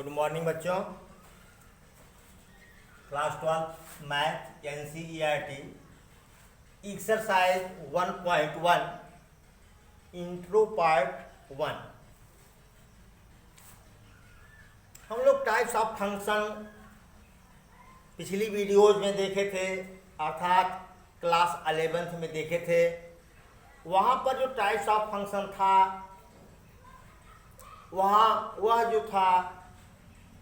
Good morning बच्चों। Class 12 math NCERT exercise 1.1 intro part 1। हम लोग टाइप्स ऑफ फंक्शन पिछली वीडियोज में देखे थे, अर्थात क्लास 11th में देखे थे। वहाँ पर जो टाइप्स ऑफ फंक्शन था वह जो था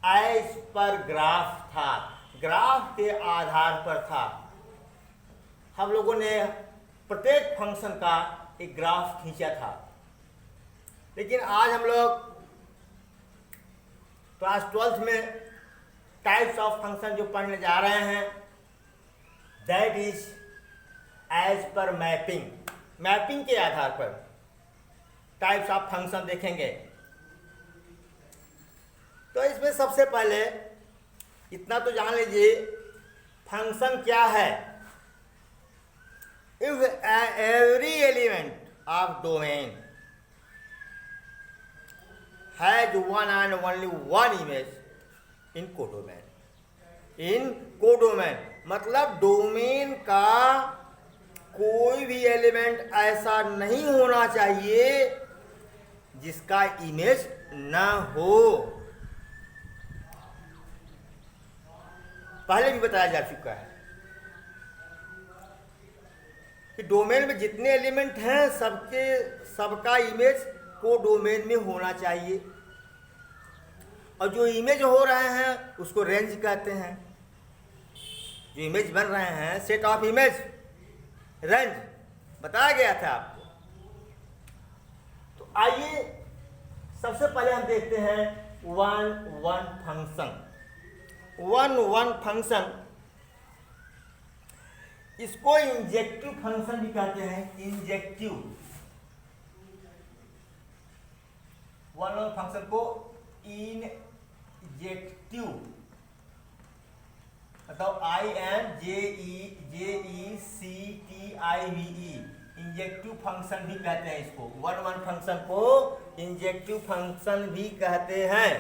एज पर ग्राफ था, ग्राफ के आधार पर था। हम लोगों ने प्रत्येक फंक्शन का एक ग्राफ खींचा था। लेकिन आज हम लोग क्लास 12th में टाइप्स ऑफ फंक्शन जो पढ़ने जा रहे हैं, that is as per mapping. Mapping के आधार पर टाइप्स ऑफ फंक्शन देखेंगे। तो इसमें सबसे पहले इतना तो जान लीजिए फंक्शन क्या है। If every element of domain has one and only one image in codomain. In codomain मतलब डोमेन का कोई भी एलिमेंट ऐसा नहीं होना चाहिए जिसका इमेज न हो। पहले भी बताया जा चुका है कि डोमेन में जितने एलिमेंट हैं सबका इमेज को डोमेन में होना चाहिए। और जो इमेज हो रहे हैं उसको रेंज कहते हैं। जो इमेज बन रहे हैं, सेट ऑफ इमेज, रेंज बताया गया था आपको। तो आइए सबसे पहले हम देखते हैं वन फंक्शन। वन फंक्शन, इसको इंजेक्टिव फंक्शन भी कहते हैं। इंजेक्टिव वन फंक्शन को इंजेक्टिव मतलब INJECTIVE इंजेक्टिव फंक्शन भी कहते हैं। इसको वन फंक्शन को इंजेक्टिव फंक्शन भी कहते हैं।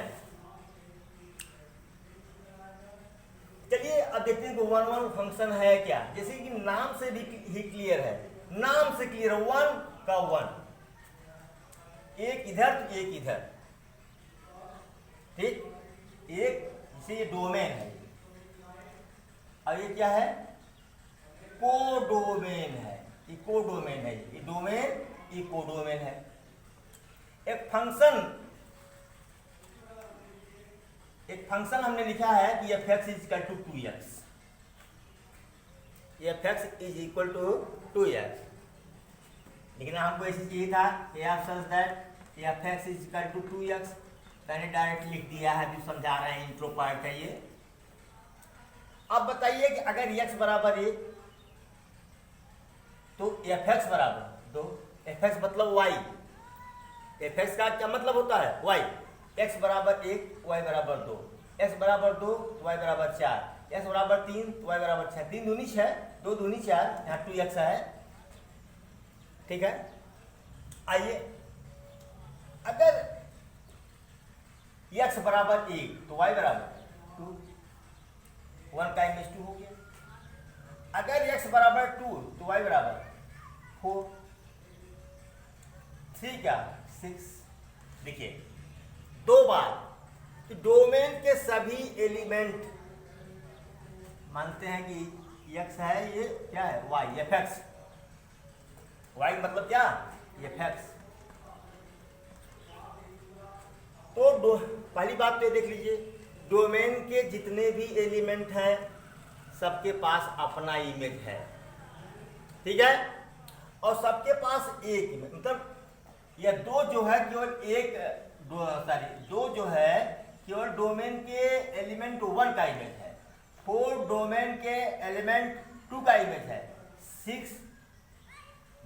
चलिए अब देखते हैं कि वन फंक्शन है क्या। जैसे कि नाम से भी ही क्लियर है, नाम से क्लियर है, वन का वन, एक इधर तो एक इधर, ठीक। एक इसे ये डोमेन है और ये क्या है, कोडोमेन है। ये कोडोमेन है, ये डोमेन, ये कोडोमेन है। एक फंक्शन हमने लिखा है कि f(x) is equal to 2x। f(x) is equal to 2x। लेकिन हमको ऐसी चाहिए था f(x) is equal to 2x। मैंने डायरेक्ट लिख दिया है, जो समझा रहे हैं, इंट्रो पार्ट है ये। अब बताइए कि अगर x बराबर 1 तो f(x) बराबर 2। f(x) मतलब y। f(x) का क्या मतलब होता है, y। x बराबर 1, y बराबर 2, x बराबर 2, y बराबर 4, x बराबर 3, y बराबर 6। 3 दूनी 6, 2 दूनी 4, यहाँ 2x है, ठीक है। आइए अगर x बराबर 1 तो y बराबर 2, 1 का इमेज 2 हो गया। अगर x बराबर 2 तो y बराबर 4, 3 क्या 6। देखिए दो बार कि डोमेन के सभी एलिमेंट मानते हैं कि x है, ये क्या है y, f(x). y मतलब क्या, f(x). तो पहली बात तो ये देख लीजिए, डोमेन के जितने भी एलिमेंट हैं सबके पास अपना इमेज है, ठीक है। और सबके पास एक इमेज, मतलब यह दो जो है केवल दो जो है केवल डोमेन के एलिमेंट 1 का इमेज है। 4 डोमेन के एलिमेंट 2 का इमेज है। 6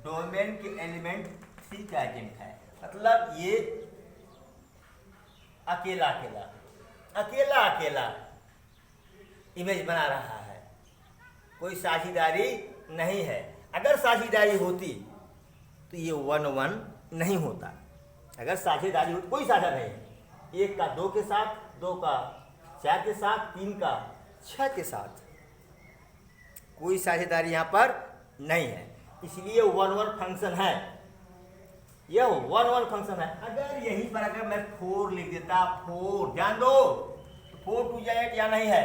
डोमेन के एलिमेंट 3 का इमेज है। मतलब ये अकेला इमेज बना रहा है, कोई साझेदारी नहीं है। अगर साझेदारी होती तो ये 1 नहीं होता। अगर साझेदारी होती, कोई साझा नहीं है, 1 का 2 के साथ, 2 का, 4 के साथ, 3 का, 6 के साथ कोई साझेदारी यहाँ पर नहीं है, इसलिए 1 1 फंक्शन है, यह 1 1 फंक्शन है। अगर यहीं पर अगर मैं 4 लिख देता, 4 ध्यान दो, 4 2 या 8 या नहीं है,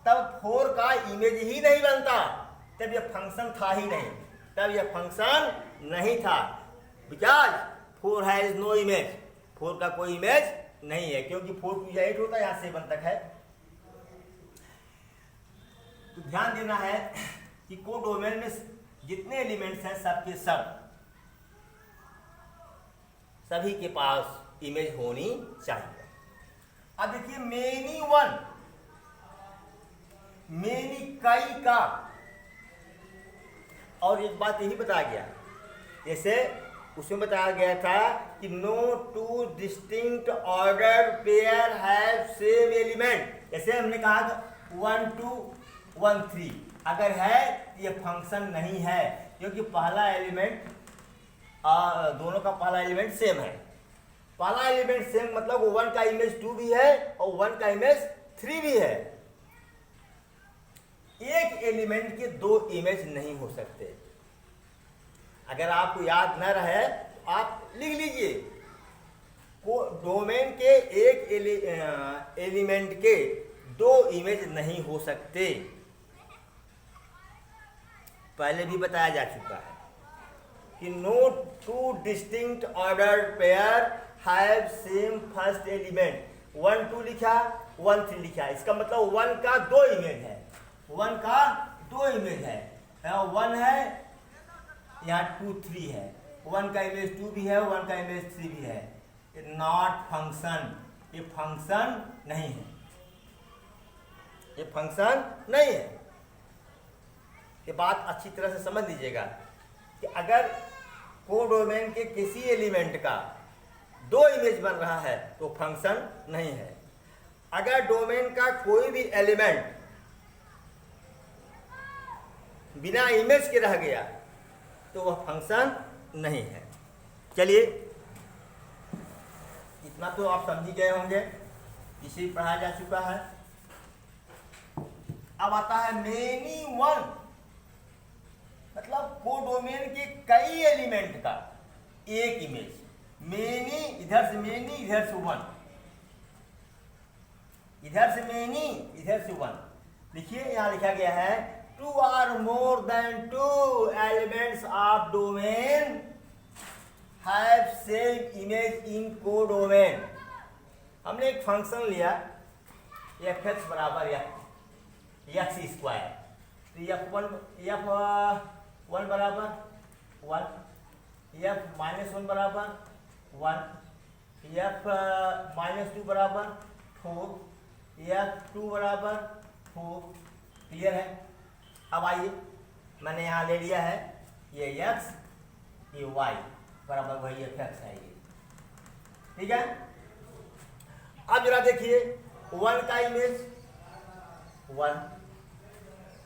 तब 4 का इमेज ही नहीं बनता, तब यह फंक्शन था ही नहीं, तब यह फंक्शन नहीं था। बिकॉज 4 हैज नो इमेज, 4 का कोई इमेज नहीं है, क्योंकि 4 2 या 8 होता है, यहाँ 7 तक है। तो ध्यान देना है कि कोडोमेन में जितने एलिमेंट्स हैं सबके सभी के पास इमेज होनी चाहिए। अब देखिए मेनी वन, मेनी कई का, और एक बात यही बताया गया, जैसे उसमें बताया गया था कि no two distinct order pair have same element, जैसे हमने कहा 1 2 1 3, अगर है ये फंक्शन नहीं है, क्योंकि पहला एलिमेंट दोनों का पहला एलिमेंट सेम है। पहला एलिमेंट सेम मतलब 1 का इमेज 2 भी है और 1 का इमेज 3 भी है। एक एलिमेंट के 2 इमेज नहीं हो सकते। अगर आपको याद न रहे तो आप लिख लीजिए, डोमेन के एक एलिमेंट के 2 इमेज नहीं हो सकते, पहले भी बताया जा चुका है कि no two distinct order pair have same first element. 1 2 लिखा, 1 3 लिखा, इसका मतलब 1 का 2 इमेज है, 1 का 2 इमेज है, यहाँ 1 है, यहाँ 2 3 है, 1 का इमेज 2 भी है, 1 का इमेज 3 भी है। नॉट फंक्शन, ये फंक्शन नहीं है, ये फंक्शन नहीं है। ये बात अच्छी तरह से समझ लीजिएगा कि अगर कोडोमेन के किसी एलिमेंट का 2 इमेज बन रहा है तो फंक्शन नहीं है। अगर डोमेन का कोई भी एलिमेंट बिना इमेज के रह गया तो वह फंक्शन नहीं है। चलिए, इतना तो आप समझ गए होंगे, इसे पढ़ाया जा चुका है। अब आता है मेनी वन, मतलब कोडोमेन के कई एलिमेंट का एक इमेज। मेनी, इधर से मेनी, इधर से 1, इधर से मेनी, इधर से 1। देखिए यहां लिखा गया है 2 or more than 2 elements of domain have same image in codomain। हमने एक फंक्शन लिया f(x) बराबर x स्क्वायर, तो f1 बराबर 1, f-1 बराबर 1, f-2 बराबर 4, f2 बराबर 4। क्लियर है? अब आइए, मैंने यहाँ ले लिया है ये x, ये y बराबर वही f(x) है ये, ठीक है। अब जरा देखिए 1 का इमेज 1,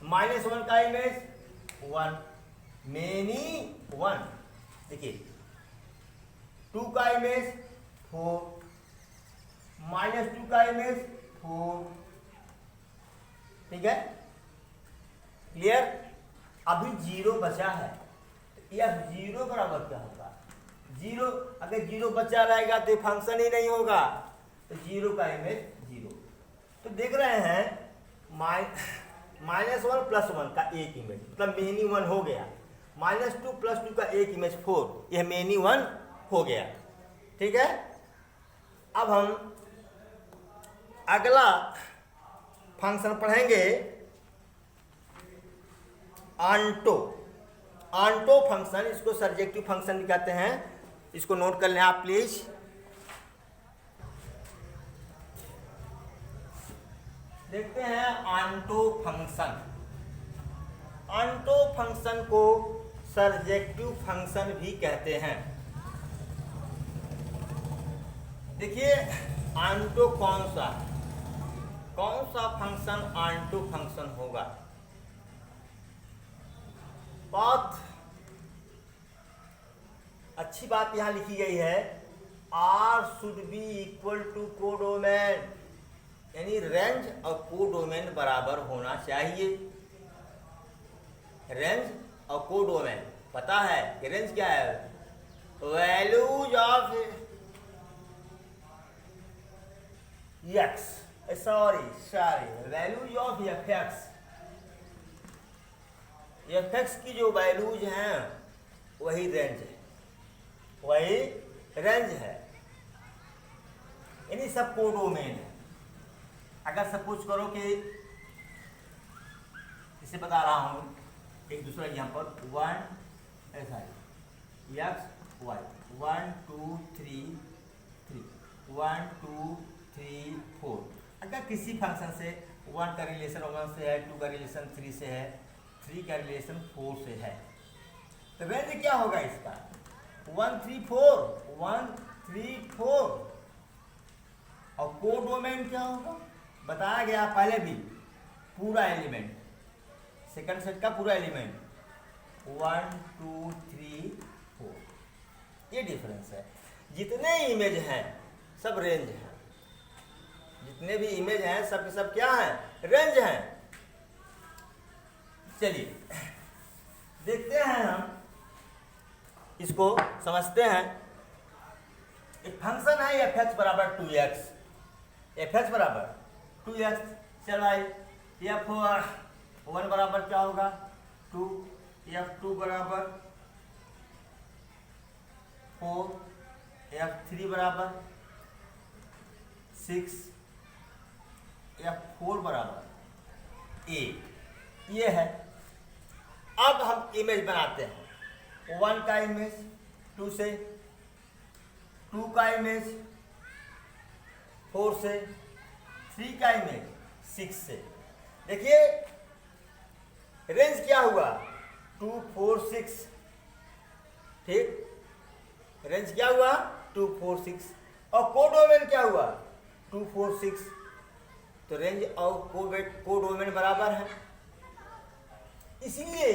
-1 का इमेज 1, मेनी 1। देखिए 2 का इमेज 4, -2 का इमेज 4, ठीक है, क्लियर। अभी 0 बचा है, f0 बराबर क्या होगा? 0, अगर 0 बचा रहेगा तो फंक्शन ही नहीं होगा, तो 0 का इमेज 0। तो देख रहे हैं -1 + 1 का एक इमेज, मतलब मेनी 1 हो गया। -2 + 2 का एक इमेज 4, यह मेनी 1 हो गया, ठीक है। अब हम अगला फंक्शन पढ़ेंगे आंटो। आंटो फंक्शन, इसको सर्जेक्टिव फंक्शन भी कहते हैं, इसको नोट कर लें आप प्लीज। देखते हैं आंटो फंक्शन। आंटो फंक्शन को सर्जेक्टिव फंक्शन भी कहते हैं। देखिए आंटो कौन सा फंक्शन आंटो फंक्शन होगा? बहुत अच्छी बात यहां लिखी गई है R should be equal to codomain, यानी रेंज और कोडोमेन बराबर होना चाहिए। रेंज और कोडोमेन पता है कि रेंज क्या है, values of x, sorry values of F x की जो वैल्यूज हैं वही रेंज है, वही रेंज है, यानी सब कोडोमेन है। अगर सपोज करो कि इसे बता रहा हूं एक दूसरा एग्जांपल, 1 ऐसा एक्स वाई 1 2 3 3 1 2 3 4, अगर किसी फंक्शन से 1 का रिलेशन 1 से है, 2 का रिलेशन 3 से है, 3 का रिलेशन 4 से है, तो रेंज क्या होगा इसका 1 3 4 1 3 4। और कोडोमेन क्या होगा बताया गया पहले भी, पूरा एलिमेंट, सेकंड सेट का पूरा एलिमेंट 1 2 3 4, ये डिफरेंस है। जितने इमेज हैं सब रेंज है, जितने भी इमेज हैं सब के सब क्या हैं, रेंज हैं। चलिए देखते हैं, हम इसको समझते हैं। एक फंक्शन है एफ एक्स बराबर 2x, एफ एक्स बराबर 2x, चल भाई एफ 1 बराबर क्या होगा 2, एफ 2 बराबर 4, एफ 3 बराबर 6, एफ 4 बराबर 8, ये है। अब हम इमेज बनाते हैं, 1 का इमेज 2 से, 2 का इमेज 4 से, 3 का इमेज 6 से। देखिए रेंज क्या हुआ 2 4 6, ठीक, रेंज क्या हुआ 2 4 6, और कोडोमेन क्या हुआ 2 4 6, तो रेंज और कोडोमेन बराबर है। इसलिए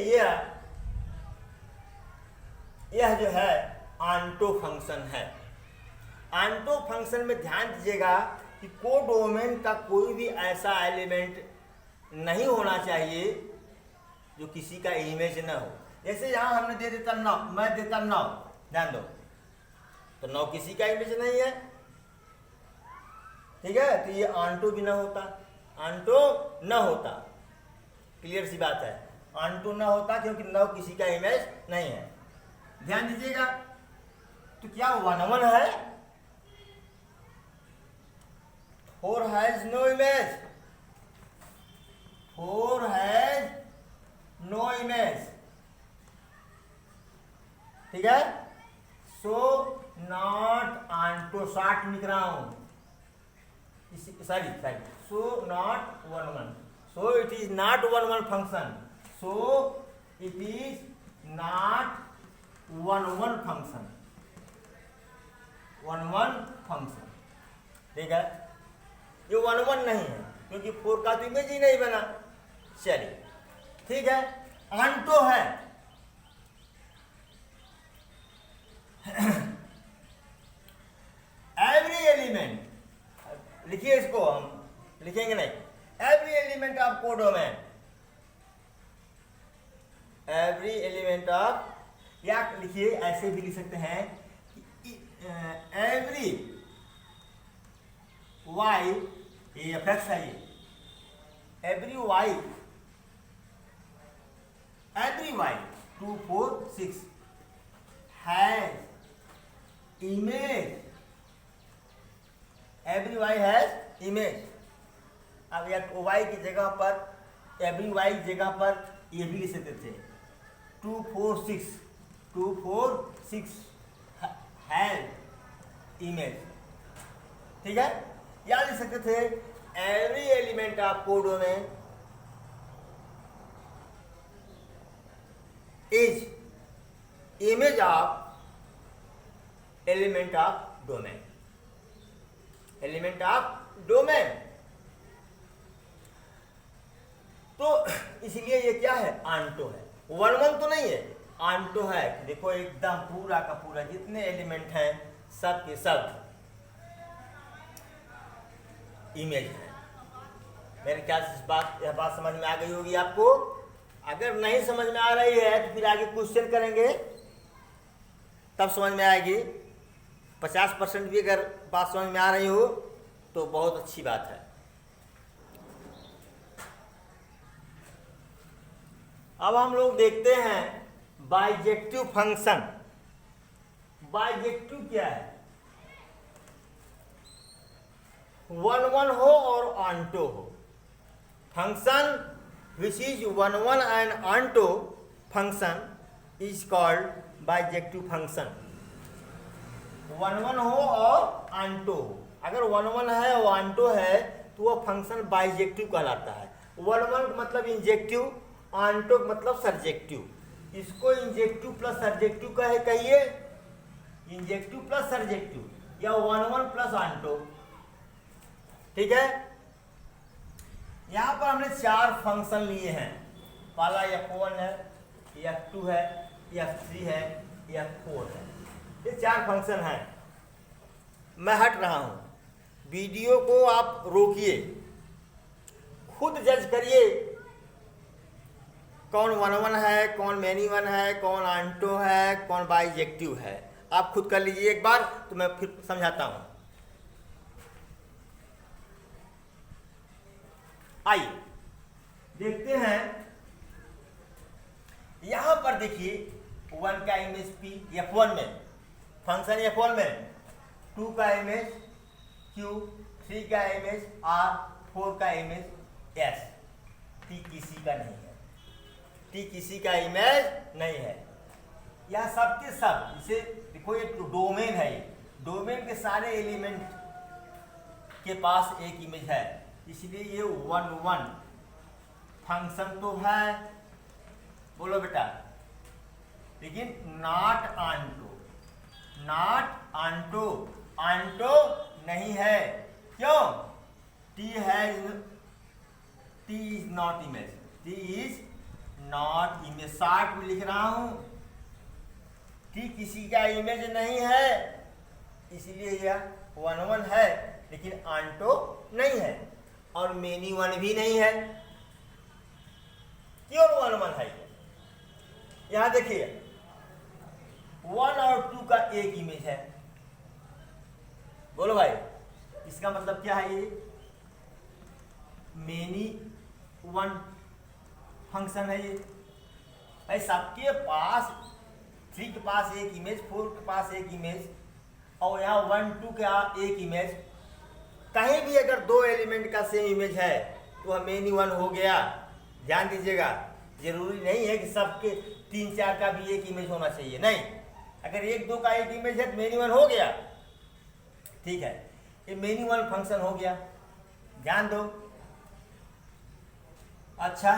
यह जो है आंटो फंक्शन है। आंटो फंक्शन में ध्यान दीजिएगा कि कोडोमेन का कोई भी ऐसा एलिमेंट नहीं होना चाहिए जो किसी का इमेज न हो। जैसे यहाँ हमने दे देता 9, मैं देता 9, ध्यान दो, तो 9 किसी का इमेज नहीं है, ठीक है, तो ये आंटो भी ना होता, आंटो न होता, क्लियर सी बात है, आंटो न होता क्योंकि 9 किसी का इमेज नहीं है। ध्यान दीजिएगा, तो क्या 1 1 है, 4 has no image, 4 has no image, ठीक है, सो नॉट आंटो, 60 लिख रहा हूं, sorry so not 1 1, so it is not 1 1 function, so it is not 1 1 function, 1 1 function, ठीक है, ये 1 1 नहीं है क्योंकि 4 का तो इमेज ही नहीं बना। चलिए ठीक है, आंटो है। एवरी एलिमेंट, लिखिए इसको, हम लिखेंगे नहीं, every element of codomain, every element of, या लिखिए ऐसे भी लिख सकते हैं, एवरी वाई, ये एफेक्स है, ये every y 2 4 6 has image, every y has image. अब या वाई की जगह पर, एवरी वाई की जगह पर ये भी लिख सकते थे 2 4 6 हैज इमेज, ठीक है, या लिख सकते थे every element of codomain is image of element of domain, element of domain. तो इसलिए ये क्या है, आंटो है, 1 1 तो नहीं है, आंटो है। देखो एकदम पूरा का पूरा जितने एलिमेंट हैं सब के सब इमेज है। मेरे ख्याल से यह बात समझ में आ गई होगी आपको। अगर नहीं समझ में आ रही है तो फिर आगे क्वेश्चन करेंगे तब समझ में आएगी। 50% भी अगर बात समझ में आ रही हो तो बहुत अच्छी बात है। अब हम लोग देखते हैं बाइजेक्टिव फंक्शन। बाइजेक्टिव क्या है? 1-1 हो और ऑनटो हो। Function which is 1-1 and onto function is called bijective function। 1-1 हो और onto हो। अगर 1-1 है और onto है तो वह फंक्शन बाइजेक्टिव कहलाता है। 1-1 मतलब इंजेक्टिव, onto मतलब सर्जेक्टिव। इसको इंजेक्टिव प्लस सर्जेक्टिव कहिए, इंजेक्टिव प्लस सर्जेक्टिव या 1-1 प्लस onto। ठीक है। यहां पर हमने 4 फंक्शन लिए हैं। पहला F1 है, F2 है, F3 है, F4 है। ये 4 फंक्शन हैं। मैं हट रहा हूं, वीडियो को आप रोकिए, खुद जज करिए कौन 1-1 है, कौन मेनी वन है, कौन ऑनटो है, कौन बाइजेक्टिव है। आप खुद कर लीजिए एक बार, तो मैं फिर समझाता हूं। आइए देखते हैं। यहां पर देखिए 1 का इमेज P F1 में, फंक्शन F1 में 2 का इमेज Q, 3 का इमेज R, 4 का इमेज S। T किसी का नहीं है, T किसी का इमेज नहीं है। यह सबके सब, इसे देखो ये डोमेन है। डोमेन के सारे एलिमेंट के पास एक इमेज है, इसलिए ये 1-1 फंक्शन तो है, बोलो बेटा, लेकिन not onto. Not onto, onto नहीं है। क्यों? टी है, T is not image, T is not image. Short में लिख रहा हूं, टी किसी का इमेज नहीं है, इसलिए यह 1-1 है, लेकिन ऑनटो नहीं है और मेनी वन भी नहीं है। क्यों 1-1 है? यहां देखिए 1 और 2 का एक इमेज है। बोलो भाई, इसका मतलब क्या है? ये मेनी वन फंक्शन है। ये भाई सबके पास 3 के पास एक इमेज, 4 के पास एक इमेज और यहाँ 1-2 का एक इमेज। कहीं भी अगर 2 एलिमेंट का सेम इमेज है तो वह मेनी वन हो गया। ध्यान दीजिएगा, जरूरी नहीं है कि सबके 3-4 का भी एक इमेज होना चाहिए, नहीं। अगर 1-2 का एक इमेज है तो मेनी वन हो गया। ठीक है, ये मेनी वन फंक्शन हो गया, ध्यान दो। अच्छा,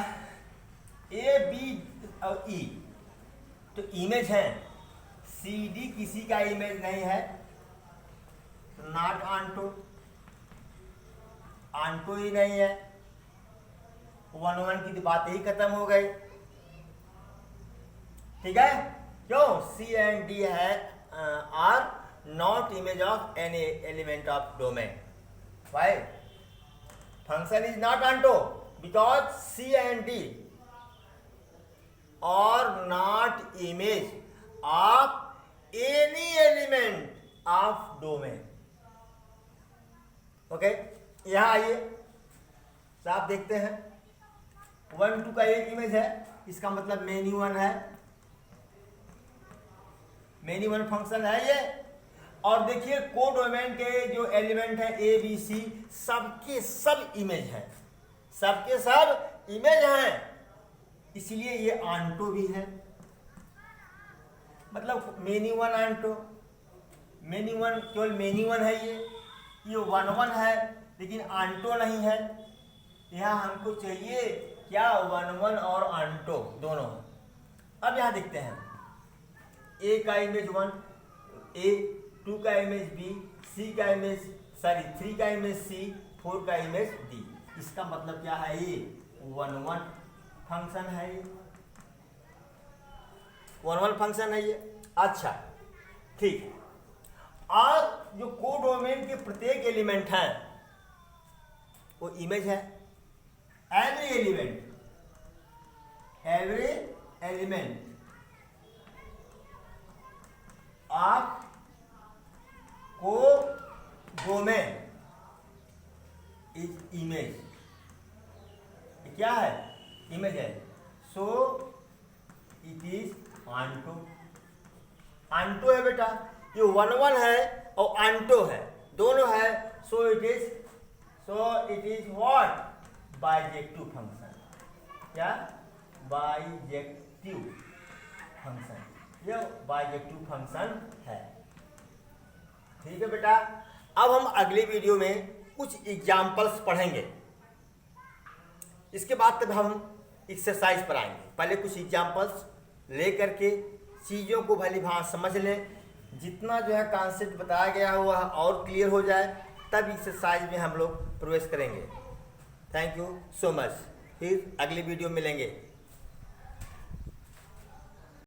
ए बी और ई तो इमेज है, सी डी किसी का इमेज नहीं है, नॉट ऑनटो, ऑनटो ही नहीं है। 1-1 की तो बात ही खत्म हो गई। ठीक है, क्यों? सी एंड डी है are not image of any element of domain. Why? Function is not onto because C and D are not image of any element of domain. Okay, यहां आइए, साफ देखते हैं। 1-2 का एक इमेज है, इसका मतलब मेनी वन है, मेनी वन फंक्शन है ये। और देखिए कोडोमेन के जो एलिमेंट है ए बी सी, सबके सब इमेज है, सबके सब इमेज हैं, इसलिए ये ऑनटो भी है। मतलब many one onto, many one केवल मेनी वन है। ये 1-1 है लेकिन ऑनटो नहीं है। यहाँ हमको चाहिए क्या? 1-1 और ऑनटो दोनों। अब यहाँ देखते हैं, ए का इमेज 1, ए 2 का इमेज बी, सी का इमेज 3 का इमेज सी, 4 का इमेज डी। इसका मतलब क्या है? ये 1-1 फंक्शन है, ये 1-1 फंक्शन है ये। अच्छा ठीक है, और जो कोडोमेन के प्रत्येक एलिमेंट है वो इमेज है। Every element of codomain is image. क्या है? इमेज है। सो इट इज आंटो। आंटो है बेटा, ये 1 1 है और आंटो है, दोनों है। सो it is what? Bijective function. क्या? बाइजेक्टिव फंक्शन, ये बाइजेक्टिव फंक्शन है। ठीक है बेटा, अब हम अगले वीडियो में कुछ एग्जाम्पल्स पढ़ेंगे। इसके बाद तब हम एक्सरसाइज पर आएंगे। पहले कुछ एग्जाम्पल्स ले करके चीज़ों को भली भांति समझ लें, जितना जो है कॉन्सेप्ट बताया गया है वह और क्लियर हो जाए, तब एक्सरसाइज में हम लोग प्रवेश करेंगे। Thank you so much. फिर अगली वीडियो मिलेंगे।